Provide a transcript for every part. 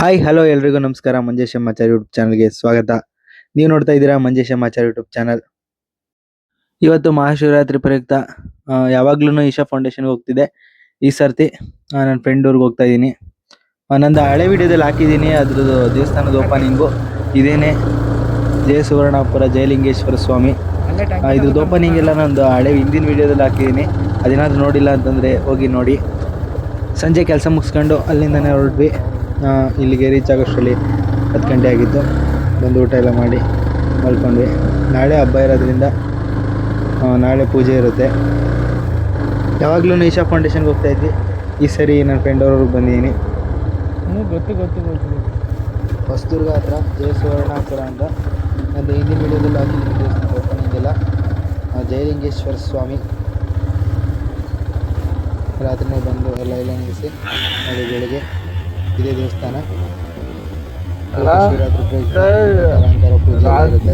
Hi hello ಎಲ್ರಿಗೂ ನಮಸ್ಕಾರ. Manjesh ಎಮ್ಮಾಚಾರ್ YouTube ಚಾನಲ್ಗೆ ಸ್ವಾಗತ. ನೀವು ನೋಡ್ತಾ ಇದ್ದೀರಾ ಮಂಜೇಶ್ ಎಮ್ಮಾಚಾರ್ ಯೂಟ್ಯೂಬ್ ಚಾನಲ್. ಇವತ್ತು ಮಹಾಶಿವರಾತ್ರಿ ಪ್ರಯುಕ್ತ ಯಾವಾಗ್ಲೂ ಈಶಾ ಫೌಂಡೇಶನ್ಗೆ ಹೋಗ್ತಿದ್ದೆ. ಈ ಸರ್ತಿ ನನ್ನ ಫ್ರೆಂಡ್ ಊರಿಗೆ ಹೋಗ್ತಾ ಇದ್ದೀನಿ. ನಂದು ಹಳೆ ವಿಡಿಯೋದಲ್ಲಿ ಹಾಕಿದ್ದೀನಿ ಅದ್ರದ್ದು ದೇವಸ್ಥಾನದ ಓಪನಿಂಗು. ಇದೇನೆ ಜಯ ಸುವರ್ಣಾಪುರ ಜಯಲಿಂಗೇಶ್ವರ ಸ್ವಾಮಿ. ಇದ್ರದ್ದು ಓಪನಿಂಗ್ ಎಲ್ಲ ನಂದು ಹಳೆ ಹಿಂದಿನ ವಿಡಿಯೋದಲ್ಲಿ ಹಾಕಿದ್ದೀನಿ. ಅದೇನಾದರೂ ನೋಡಿಲ್ಲ ಅಂತಂದರೆ ಹೋಗಿ ನೋಡಿ. ಸಂಜೆ ಕೆಲಸ ಮುಗಿಸ್ಕೊಂಡು ಅಲ್ಲಿಂದನೇ ಹೊರಟ್ವಿ. ಇಲ್ಲಿಗೆ ರೀಚ್ ಆಗೋಷ್ಟರಲ್ಲಿ 10 ಗಂಟೆ ಆಗಿತ್ತು. ಬಂದು ಊಟ ಎಲ್ಲ ಮಾಡಿ ಮಲ್ಕೊಂಡ್ವಿ. ನಾಳೆ ಹಬ್ಬ ಇರೋದ್ರಿಂದ ನಾಳೆ ಪೂಜೆ ಇರುತ್ತೆ. ಯಾವಾಗಲೂ ಈಶಾ ಫೌಂಡೇಶನ್ಗೆ ಹೋಗ್ತಾ ಇದ್ವಿ. ಈ ಸರಿ ನನ್ನ ಫ್ರೆಂಡ್ ಅವ್ರಿಗೆ ಬಂದಿದ್ದೀನಿ. ಗೊತ್ತು ಹೊಸದುರ್ಗ ಹತ್ರ ಜಯ ಸುವರ್ಣಾಪುರ ಅಂತ ನಂದು ಹಿಂದಿನ ವಿಡಿಯೋದಲ್ಲಿ ಹಾಕಿದ್ದೀನಿ. ದೇವಸ್ಥಾನ ಓಪನಿಂಗ್ ಎಲ್ಲ ಜಯಲಿಂಗೇಶ್ವರ ಸ್ವಾಮಿ. ರಾತ್ರಿನೇ ಬಂದು ಎಲ್ಲ ಮುಗಿಸಿ ನೋಡಿ ಬೆಳಿಗ್ಗೆ ಇದೇ ದೇವಸ್ಥಾನ. ಶಿವರಾತ್ರಿ ಅಲಂಕಾರ ಪೂಜೆ ಇರುತ್ತೆ.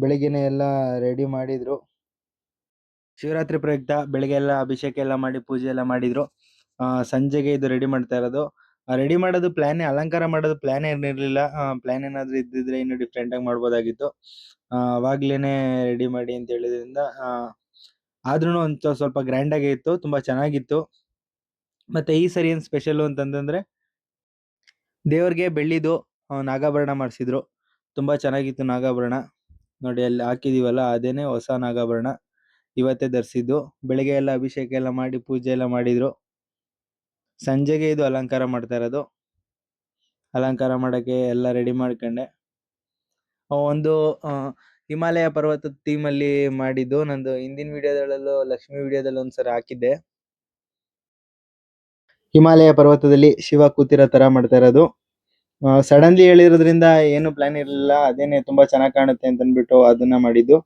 ಬೆಳಿಗ್ಗೆನೆ ಎಲ್ಲ ರೆಡಿ ಮಾಡಿದ್ರು. ಶಿವರಾತ್ರಿ ಪ್ರಯುಕ್ತ ಬೆಳಿಗ್ಗೆ ಎಲ್ಲ ಅಭಿಷೇಕ ಎಲ್ಲ ಮಾಡಿ ಪೂಜೆ ಎಲ್ಲ ಮಾಡಿದ್ರು. ಸಂಜೆಗೆ ಇದು ರೆಡಿ ಮಾಡ್ತಾ ಇರೋದು. ರೆಡಿ ಮಾಡೋದು ಪ್ಲಾನ್, ಅಲಂಕಾರ ಮಾಡೋದು ಪ್ಲಾನ್ ಏನಿರಲಿಲ್ಲ. ಪ್ಲಾನ್ ಏನಾದ್ರು ಇದ್ದಿದ್ರೆ ಇನ್ನು ಡಿಫ್ರೆಂಟ್ ಆಗಿ ಮಾಡ್ಬೋದಾಗಿತ್ತು. ಅವಾಗ್ಲೇನೆ ರೆಡಿ ಮಾಡಿ ಅಂತ ಹೇಳಿದ್ರಿಂದ ಆದ್ರೂ ಒಂದು ಸ್ವಲ್ಪ ಗ್ರ್ಯಾಂಡ್ ಆಗೇ ಇತ್ತು, ತುಂಬಾ ಚೆನ್ನಾಗಿತ್ತು. ಮತ್ತೆ ಈ ಸರಿ ಏನ್ ಸ್ಪೆಷಲ್ ಅಂತಂದ್ರೆ ದೇವ್ರಿಗೆ ಬೆಳ್ಳಿದು ನಾಗಾಭರಣ ಮಾಡಿಸಿದ್ರು. ತುಂಬಾ ಚೆನ್ನಾಗಿತ್ತು ನಾಗಾಭರಣ. ನೋಡಿ ಅಲ್ಲಿ ಹಾಕಿದೀವಲ್ಲ ಅದೇನೆ ಹೊಸ ನಾಗಾಭರಣ. ಇವತ್ತೇ ಧರಿಸಿದ್ದು. ಬೆಳಿಗ್ಗೆ ಎಲ್ಲ ಅಭಿಷೇಕ ಎಲ್ಲ ಮಾಡಿ ಪೂಜೆ ಎಲ್ಲ ಮಾಡಿದ್ರು. ಸಂಜೆಗೆ ಇದು ಅಲಂಕಾರ ಮಾಡ್ತಾ ಇರೋದು. ಅಲಂಕಾರ ಮಾಡಕ್ಕೆ ಎಲ್ಲ ರೆಡಿ ಮಾಡ್ಕೊಂಡೆ. ಒಂದು ಹಿಮಾಲಯ ಪರ್ವತದ ಥೀಮ್ ಅಲ್ಲಿ ಮಾಡಿದ್ದು. ನಂದು ಹಿಂದಿನ ವಿಡಿಯೋದಲ್ಲೂ ಲಕ್ಷ್ಮಿ ವಿಡಿಯೋದಲ್ಲಿ ಒಂದ್ಸರಿ ಹಾಕಿದ್ದೆ. ಹಿಮಾಲಯ ಪರ್ವತದಲ್ಲಿ ಶಿವ ಕೂತಿರೋ ತರ ಮಾಡ್ತಾ ಇರೋದು. ಸಡನ್ಲಿ ಹೇಳಿರೋದ್ರಿಂದ ಏನು ಪ್ಲಾನ್ ಇರಲಿಲ್ಲ. ಅದೇನೆ ತುಂಬಾ ಚೆನ್ನಾಗಿ ಕಾಣುತ್ತೆ ಅಂತ ಅಂದ್ಬಿಟ್ಟು ಅದನ್ನ ಮಾಡಿದ್ದು.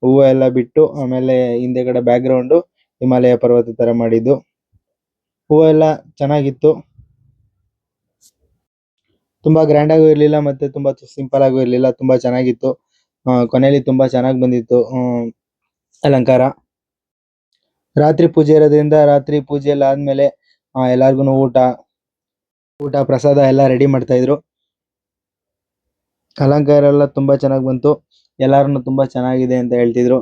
ಹೂವು ಎಲ್ಲ ಬಿಟ್ಟು ಆಮೇಲೆ ಹಿಂದೆಗಡೆ ಬ್ಯಾಕ್ ಗ್ರೌಂಡ್ ಹಿಮಾಲಯ ಪರ್ವತ ತರ ಮಾಡಿದ್ದು. ಹೂವು ಎಲ್ಲ ಚೆನ್ನಾಗಿತ್ತು. ತುಂಬಾ ಗ್ರ್ಯಾಂಡ್ ಆಗೂ ಇರ್ಲಿಲ್ಲ ಮತ್ತೆ ತುಂಬಾ ಸಿಂಪಲ್ ಆಗೂ ಇರ್ಲಿಲ್ಲ. ತುಂಬಾ ಚೆನ್ನಾಗಿತ್ತು. ಕೊನೆಯಲ್ಲಿ ತುಂಬಾ ಚೆನ್ನಾಗಿ ಬಂದಿತ್ತು ಅಲಂಕಾರ. ರಾತ್ರಿ ಪೂಜೆ ಇರೋದ್ರಿಂದ ರಾತ್ರಿ ಪೂಜೆ ಎಲ್ಲ ಆದ್ಮೇಲೆ ಎಲ್ಲಾರ್ಗು ಊಟ ಪ್ರಸಾದ ಎಲ್ಲ ರೆಡಿ ಮಾಡ್ತಾ ಇದ್ರು. ಅಲಂಕಾರ ಎಲ್ಲ ತುಂಬಾ ಚೆನ್ನಾಗಿ ಬಂತು. ಎಲ್ಲಾರನ್ನು ತುಂಬಾ ಚೆನ್ನಾಗಿದೆ ಅಂತ ಹೇಳ್ತಿದ್ರು.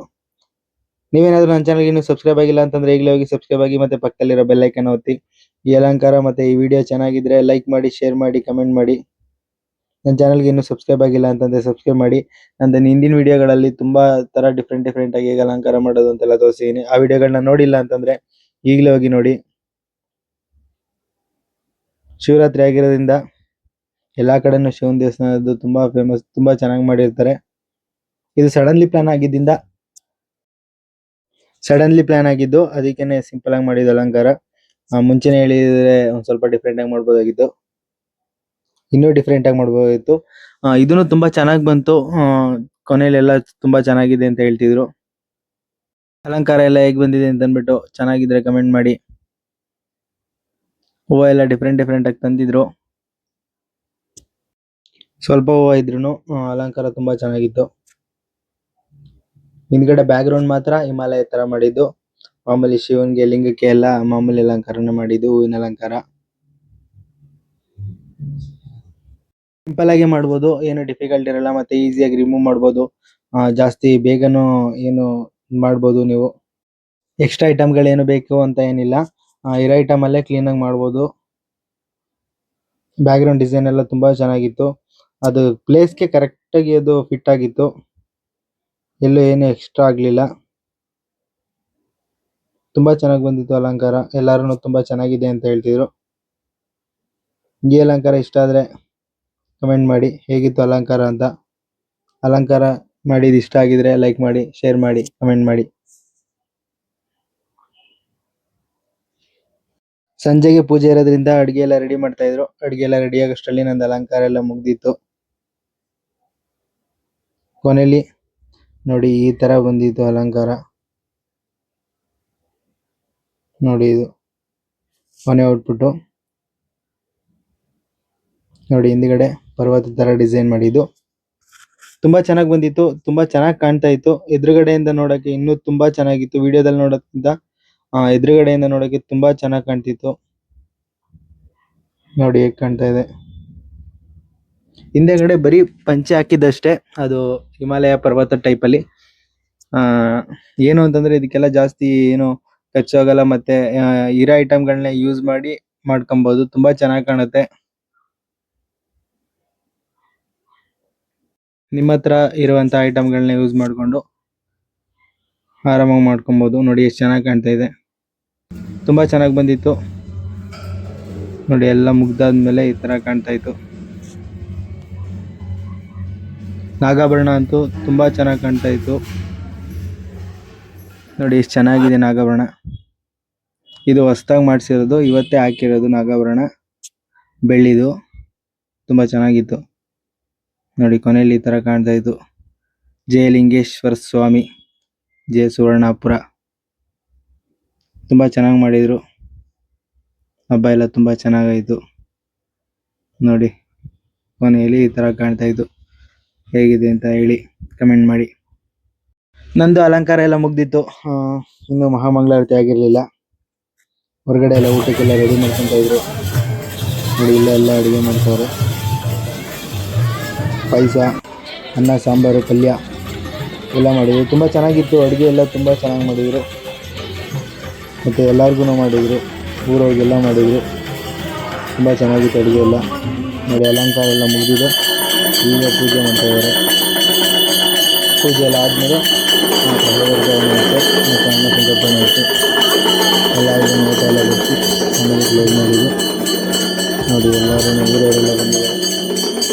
ನೀವೇನಾದ್ರೂ ನನ್ನ ಚಾನಲ್ಗೆ ಇನ್ನೂ ಸಬ್ಸ್ಕ್ರೈಬ್ ಆಗಿಲ್ಲ ಅಂತಂದ್ರೆ ಈಗಲೇ ಹೋಗಿ ಸಬ್ಸ್ಕ್ರೈಬ್ ಆಗಿ ಮತ್ತೆ ಪಕ್ಕದಲ್ಲಿರೋ ಬೆಲ್ ಐಕಾನ್ ಒತ್ತಿ. ಈ ಅಲಂಕಾರ ಮತ್ತೆ ಈ ವಿಡಿಯೋ ಚೆನ್ನಾಗಿದ್ರೆ ಲೈಕ್ ಮಾಡಿ, ಶೇರ್ ಮಾಡಿ, ಕಮೆಂಟ್ ಮಾಡಿ. ನನ್ನ ಚಾನಲ್ಗೆ ಇನ್ನೂ ಸಬ್ಸ್ಕ್ರೈಬ್ ಆಗಿಲ್ಲ ಅಂತಂದ್ರೆ ಸಬ್ಸ್ಕ್ರೈಬ್ ಮಾಡಿ. ನನ್ನ ಹಿಂದಿನ ವಿಡಿಯೋಗಳಲ್ಲಿ ತುಂಬಾ ತರ ಡಿಫ್ರೆಂಟ್ ಆಗಿ ಹೇಗೆ ಅಲಂಕಾರ ಮಾಡೋದು ಅಂತೆಲ್ಲ ತೋರಿಸಿದ್ದೀನಿ. ಆ ವಿಡಿಯೋಗಳನ್ನ ನೋಡಿಲ್ಲ ಅಂತಂದ್ರೆ ಈಗಲೇ ಹೋಗಿ ನೋಡಿ. ಶಿವರಾತ್ರಿ ಆಗಿರೋದ್ರಿಂದ ಎಲ್ಲಾ ಕಡೆನೂ ಶಿವನ ದೇವಸ್ಥಾನದ್ದು ತುಂಬಾ ಫೇಮಸ್, ತುಂಬಾ ಚೆನ್ನಾಗಿ ಮಾಡಿರ್ತಾರೆ. ಇದು ಸಡನ್ಲಿ ಪ್ಲಾನ್ ಆಗಿದ್ದು. ಅದಕ್ಕೇನೆ ಸಿಂಪಲ್ ಆಗಿ ಮಾಡಿದ ಅಲಂಕಾರ. ಮುಂಚೆನೆ ಹೇಳಿದ್ರೆ ಒಂದ್ ಸ್ವಲ್ಪ ಡಿಫ್ರೆಂಟ್ ಆಗಿ ಮಾಡ್ಬೋದಾಗಿತ್ತು. ಇನ್ನೂ ಡಿಫ್ರೆಂಟ್ ಆಗಿ ಮಾಡ್ಬೋದಾಗಿತ್ತು. ಇದನ್ನು ತುಂಬಾ ಚೆನ್ನಾಗಿ ಬಂತು. ಕೊನೆಯಲ್ಲೆಲ್ಲ ತುಂಬಾ ಚೆನ್ನಾಗಿದೆ ಅಂತ ಹೇಳ್ತಿದ್ರು. ಅಲಂಕಾರ ಎಲ್ಲ ಹೇಗ್ ಬಂದಿದೆ ಅಂತ ಅಂದ್ಬಿಟ್ಟು ಚೆನ್ನಾಗಿದ್ರೆ ಕಮೆಂಟ್ ಮಾಡಿ. ಹೂವು ಎಲ್ಲ ಡಿಫ್ರೆಂಟ್ ಆಗಿ ತಂದಿದ್ರು. ಸ್ವಲ್ಪ ಹೂವು ಇದ್ರೂ ಅಲಂಕಾರ ತುಂಬಾ ಚೆನ್ನಾಗಿತ್ತು. ಹಿಂದ್ಗಡೆ ಬ್ಯಾಕ್ ಗ್ರೌಂಡ್ ಮಾತ್ರ ಹಿಮಾಲಯ ತರ ಮಾಡಿದ್ದು. ಮಾಮೂಲಿ ಶಿವನ್ಗೆ ಲಿಂಗಕ್ಕೆ ಎಲ್ಲ ಮಾಮೂಲಿ ಅಲಂಕಾರನ ಮಾಡಿದ್ದು, ಹೂವಿನ ಅಲಂಕಾರ. ಸಿಂಪಲ್ ಆಗಿ ಮಾಡ್ಬೋದು, ಏನು ಡಿಫಿಕಲ್ಟ್ ಇರಲ್ಲ. ಮತ್ತೆ ಈಸಿಯಾಗಿ ರಿಮೂವ್ ಮಾಡ್ಬೋದು. ಜಾಸ್ತಿ ಬೇಗನೂ ಏನು ಮಾಡ್ಬೋದು ನೀವು. ಎಕ್ಸ್ಟ್ರಾ ಐಟಮ್ಗಳೇನು ಬೇಕು ಅಂತ ಏನಿಲ್ಲ. ಇರೋ ಐಟಮ್ ಅಲ್ಲೇ ಕ್ಲೀನ್ ಆಗಿ ಮಾಡ್ಬೋದು. ಬ್ಯಾಕ್ ಗ್ರೌಂಡ್ ಡಿಸೈನ್ ಎಲ್ಲ ತುಂಬಾ ಚೆನ್ನಾಗಿತ್ತು. ಅದು ಪ್ಲೇಸ್ಗೆ ಕರೆಕ್ಟ್ ಆಗಿ ಅದು ಫಿಟ್ ಆಗಿತ್ತು. ಎಲ್ಲೂ ಏನು ಎಕ್ಸ್ಟ್ರಾ ಆಗ್ಲಿಲ್ಲ. ತುಂಬಾ ಚೆನ್ನಾಗಿ ಬಂದಿತ್ತು ಅಲಂಕಾರ. ಎಲ್ಲಾರು ತುಂಬಾ ಚೆನ್ನಾಗಿದೆ ಅಂತ ಹೇಳ್ತಿದ್ರು. ಈ ಅಲಂಕಾರ ಇಷ್ಟ ಆದ್ರೆ ಕಮೆಂಟ್ ಮಾಡಿ ಹೇಗಿತ್ತು ಅಲಂಕಾರ ಅಂತ. ಅಲಂಕಾರ ಮಾಡಿದ ಇಷ್ಟ ಆಗಿದ್ರೆ ಲೈಕ್ ಮಾಡಿ, ಶೇರ್ ಮಾಡಿ, ಕಮೆಂಟ್ ಮಾಡಿ. ಸಂಜೆಗೆ ಪೂಜೆ ಇರೋದ್ರಿಂದ ಅಡಿಗೆ ಎಲ್ಲ ರೆಡಿ ಮಾಡ್ತಾ ಇದ್ರು. ಅಡಿಗೆ ಎಲ್ಲ ರೆಡಿ ಆಗೋಷ್ಟರಲ್ಲಿ ನಂದು ಅಲಂಕಾರ ಎಲ್ಲ ಮುಗ್ದಿತ್ತು. ಕೊನೆಯಲ್ಲಿ ನೋಡಿ ಈ ತರ ಬಂದಿತ್ತು ಅಲಂಕಾರ. ನೋಡಿ ಇದು ಕೊನೆ ಔಟ್ಪುಟ್. ನೋಡಿ ಹಿಂದ್ಗಡೆ ಪರ್ವತ ತರ ಡಿಸೈನ್ ಮಾಡಿದ್ದು. ತುಂಬಾ ಚೆನ್ನಾಗಿ ಬಂದಿತ್ತು. ತುಂಬಾ ಚೆನ್ನಾಗಿ ಕಾಣ್ತಾ ಇತ್ತು. ಎದುರುಗಡೆಯಿಂದ ನೋಡಕ್ಕೆ ಇನ್ನೂ ತುಂಬಾ ಚೆನ್ನಾಗಿತ್ತು. ವಿಡಿಯೋದಲ್ಲಿ ನೋಡೋದ್ಕಿಂತ ಎದುರುಗಡೆಯಿಂದ ನೋಡಕ್ಕೆ ತುಂಬಾ ಚೆನ್ನಾಗಿ ಕಾಣ್ತಿತ್ತು. ನೋಡಿ ಹೇಗ್ ಕಾಣ್ತಾ ಇದೆ. ಹಿಂದೆಗಡೆ ಬರೀ ಪಂಚೆ ಹಾಕಿದ್ದಷ್ಟೇ, ಅದು ಹಿಮಾಲಯ ಪರ್ವತ ಟೈಪಲ್ಲಿ. ಏನು ಅಂತಂದ್ರೆ ಇದಕ್ಕೆಲ್ಲ ಜಾಸ್ತಿ ಏನು ಖರ್ಚಾಗಲ್ಲ, ಮತ್ತೆ ಇರೋ ಐಟಮ್ಗಳನ್ನ ಯೂಸ್ ಮಾಡಿ ಮಾಡ್ಕೊಬಹುದು. ತುಂಬಾ ಚೆನ್ನಾಗಿ ಕಾಣುತ್ತೆ. ನಿಮ್ಮ ಹತ್ರ ಇರುವಂತ ಐಟಮ್ಗಳನ್ನ ಯೂಸ್ ಮಾಡ್ಕೊಂಡು ಆರಾಮಾಗಿ ಮಾಡ್ಕೊಬಹುದು. ನೋಡಿ ಎಷ್ಟು ಚೆನ್ನಾಗಿ ಕಾಣ್ತಾ ಇದೆ, ತುಂಬಾ ಚೆನ್ನಾಗಿ ಬಂದಿತ್ತು. ನೋಡಿ ಎಲ್ಲ ಮುಗ್ದಾದ್ಮೇಲೆ ಈ ತರ ಕಾಣ್ತಾ ಇತ್ತು. ನಾಗಾಭರಣ ಅಂತೂ ತುಂಬಾ ಚೆನ್ನಾಗಿ ಕಾಣ್ತಾ ಇತ್ತು. ನೋಡಿ ಎಷ್ಟು ಚೆನ್ನಾಗಿದೆ ನಾಗಾಭರಣ. ಇದು ಹೊಸದಾಗಿ ಮಾಡಿಸಿರೋದು, ಇವತ್ತೇ ಹಾಕಿರೋದು ನಾಗಾಭರಣ, ಬೆಳ್ಳಿದು. ತುಂಬಾ ಚೆನ್ನಾಗಿತ್ತು. ನೋಡಿ ಕೊನೆಯಲ್ಲಿ ಈ ತರ ಕಾಣ್ತಾ ಇತ್ತು. ಜಯಲಿಂಗೇಶ್ವರ ಸ್ವಾಮಿ, ಜಯ ಸುವರ್ಣಾಪುರ. ತುಂಬಾ ಚೆನ್ನಾಗಿ ಮಾಡಿದ್ರು. ಹಬ್ಬ ಎಲ್ಲ ತುಂಬಾ ಚೆನ್ನಾಗಾಯ್ತು. ನೋಡಿ ಕೊನೆಯಲ್ಲಿ ಈ ತರ ಕಾಣ್ತಾ ಇತ್ತು. ಹೇಗಿದೆ ಅಂತ ಹೇಳಿ ಕಮೆಂಟ್ ಮಾಡಿ. ನಂದು ಅಲಂಕಾರ ಎಲ್ಲ ಮುಗ್ದಿತ್ತು. ಇನ್ನು ಮಹಾಮಂಗಳಾರತಿ ಆಗಿರ್ಲಿಲ್ಲ. ಹೊರಗಡೆ ಎಲ್ಲ ಊಟಕ್ಕೆಲ್ಲ ರೆಡಿ ಮಾಡ್ಕೊಂತ ಇದ್ರು. ನೋಡಿ ಇಲ್ಲೆಲ್ಲ ಅಡುಗೆ ಮಾಡ್ತಾರೆ. ಪಾಯಸ, ಅನ್ನ, ಸಾಂಬಾರು, ಪಲ್ಯ ಎಲ್ಲ ಮಾಡಿದ್ರು. ತುಂಬ ಚೆನ್ನಾಗಿತ್ತು ಅಡುಗೆ ಎಲ್ಲ, ತುಂಬ ಚೆನ್ನಾಗಿ ಮಾಡಿದರು. ಮತ್ತು ಎಲ್ಲರಿಗೂ ಮಾಡಿದರು, ಊರವ್ರಿಗೆಲ್ಲ ಮಾಡಿದರು. ತುಂಬ ಚೆನ್ನಾಗಿತ್ತು ಅಡುಗೆ ಎಲ್ಲ. ನೋಡಿ ಅಲಂಕಾರ ಎಲ್ಲ ಮುಗಿದಿದೆ. ಈಗ ಪೂಜೆ ಮಾಡ್ತಾ ಇದ್ದಾರೆ. ಪೂಜೆ ಎಲ್ಲ ಆದಮೇಲೆ ಮತ್ತು ಅನ್ನ ಸಂತರ್ಪಣೆ ಆಯಿತು. ಎಲ್ಲರಿಗೂ ಊಟ ಎಲ್ಲ ಬಡಿಸಿ ಆಮೇಲೆ ಕ್ಲೋಸ್ ಮಾಡಿದ್ದು. ನೋಡಿ ಎಲ್ಲರೂ ಊರವರೆಲ್ಲ ಬಂದಿದ್ದಾರೆ.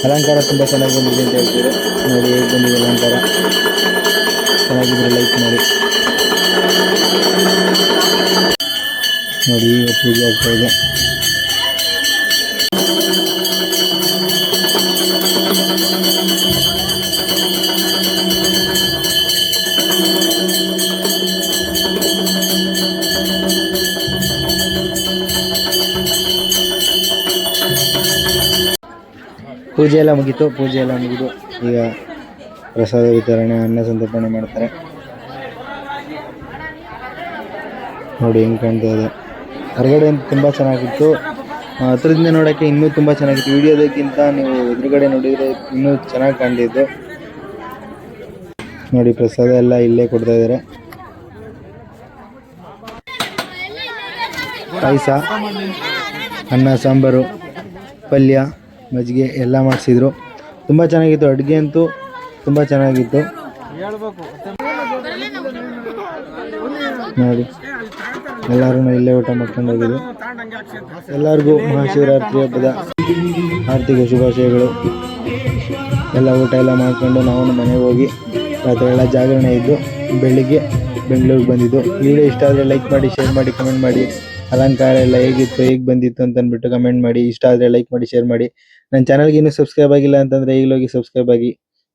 ಅಲಂಕಾರ ತುಂಬ ಚೆನ್ನಾಗಿ ಬಂದಿದೆ ಅಂತ ಹೇಳ್ತಿದ್ರು. ನೋಡಿ ಹೇಗೆ ಬಂದಿದೆ ಅಲಂಕಾರ. ಚೆನ್ನಾಗಿದ್ರೆ ಲೈಕ್ ಮಾಡಿ. ನೋಡಿ ಈಗ ಪೂಜೆ ಆಗ್ತಾ ಇದೆ. ಪೂಜೆ ಎಲ್ಲ ಮುಗೀತು. ಪೂಜೆ ಎಲ್ಲ ಮುಗಿದು ಈಗ ಪ್ರಸಾದ ವಿತರಣೆ, ಅನ್ನ ಸಂತರ್ಪಣೆ ಮಾಡ್ತಾರೆ. ನೋಡಿ ಹೆಂಗೆ ಕಾಣ್ತಾ ಇದೆ. ಹೊರಗಡೆ ತುಂಬ ಚೆನ್ನಾಗಿತ್ತು. ಹತ್ರದಿಂದ ನೋಡೋಕ್ಕೆ ಇನ್ನೂ ತುಂಬ ಚೆನ್ನಾಗಿತ್ತು. ವಿಡಿಯೋದಕ್ಕಿಂತ ನೀವು ಎದುರುಗಡೆ ನೋಡಿದರೆ ಇನ್ನೂ ಚೆನ್ನಾಗಿ ಕಾಣ್ತಿತ್ತು. ನೋಡಿ ಪ್ರಸಾದ ಎಲ್ಲ ಇಲ್ಲೇ ಕೊಡ್ತಾ ಇದ್ದಾರೆ. ಪಾಯಸ, ಅನ್ನ, ಸಾಂಬಾರು, ಪಲ್ಯ, ಮಜ್ಜಿಗೆ ಎಲ್ಲ ಮಾಡಿಸಿದ್ರು. ತುಂಬ ಚೆನ್ನಾಗಿತ್ತು. ಅಡುಗೆ ಅಂತೂ ತುಂಬ ಚೆನ್ನಾಗಿತ್ತು. ನೋಡಿ ಎಲ್ಲರೂ ಇಲ್ಲೇ ಊಟ ಮಾಡ್ಕೊಂಡು ಹೋಗಿದ್ದು. ಎಲ್ಲರಿಗೂ ಮಹಾಶಿವರಾತ್ರಿ ಹಬ್ಬದ ಆರ್ಥಿಕ ಶುಭಾಶಯಗಳು. ಎಲ್ಲ ಊಟ ಎಲ್ಲ ಮಾಡ್ಕೊಂಡು ನಾವು ಮನೆಗೆ ಹೋಗಿ ರಾತ್ರಿ ಎಲ್ಲ ಜಾಗರಣೆ ಇದ್ದು ಬೆಳಿಗ್ಗೆ ಬೆಂಗಳೂರಿಗೆ ಬಂದಿದ್ದು. ವಿಡಿಯೋ ಇಷ್ಟ ಆದರೆ ಲೈಕ್ ಮಾಡಿ, ಶೇರ್ ಮಾಡಿ, ಕಮೆಂಟ್ ಮಾಡಿ. ಅಲಂಕಾರ ಎಲ್ಲ ಹೇಗಿತ್ತು, ಹೇಗೆ ಬಂದಿತ್ತು ಅಂತ ಅಂದ್ಬಿಟ್ಟು ಕಮೆಂಟ್ ಮಾಡಿ. ಇಷ್ಟ ಆದರೆ ಲೈಕ್ ಮಾಡಿ, ಶೇರ್ ಮಾಡಿ. ನನ್ನ ಚಾನಲ್ಗೆ ಇನ್ನೂ ಸಬ್ಸ್ಕ್ರೈಬ್ ಆಗಿಲ್ಲ ಅಂತಂದರೆ ಈಗಲೋಗಿ ಸಬ್ಸ್ಕ್ರೈಬ್ ಆಗಿ.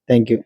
Thank you.